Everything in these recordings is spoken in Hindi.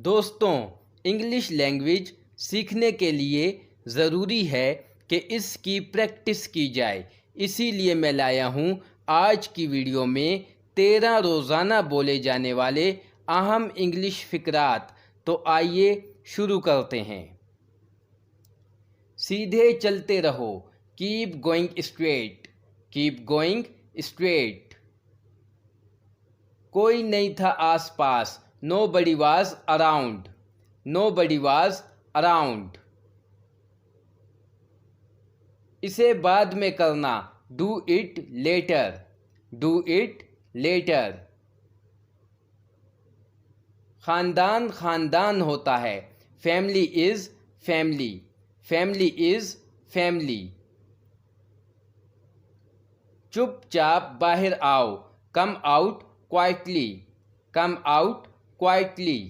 दोस्तों, इंग्लिश लैंग्वेज सीखने के लिए ज़रूरी है कि इसकी प्रैक्टिस की जाए। इसीलिए मैं लाया हूँ आज की वीडियो में 13 रोज़ाना बोले जाने वाले अहम इंग्लिश फ़िक़रात। तो आइए शुरू करते हैं। सीधे चलते रहो, keep going straight, keep going straight. कोई नहीं था आसपास, nobody was around, nobody was around। इसे बाद में करना, do it later, do it later। ख़ानदान ख़ानदान होता है, family is family, family is family। चुपचाप बाहर आओ, come out quietly, come out quietly।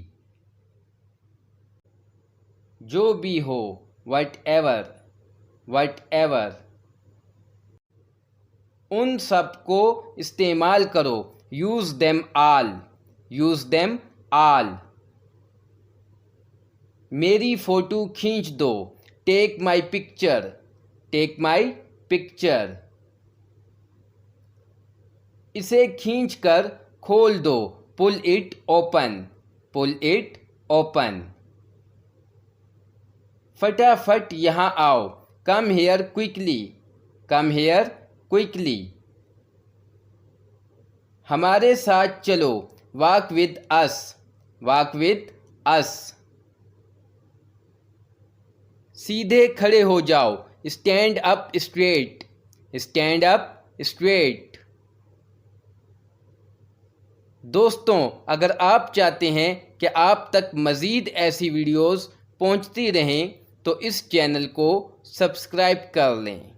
जो भी हो, whatever, whatever। उन सब को इस्तेमाल करो, use them all, use them all। मेरी फ़ोटो खींच दो, take my picture, take my picture। इसे खींचकर खोल दो, pull it open, pull it open। फटाफट यहाँ आओ, come here quickly, come here quickly। हमारे साथ चलो, walk with us, walk with us। सीधे खड़े हो जाओ, stand up straight, stand up straight। दोस्तों, अगर आप चाहते हैं कि आप तक मज़ीद ऐसी वीडियोज़ पहुंचती रहें तो इस चैनल को सब्सक्राइब कर लें।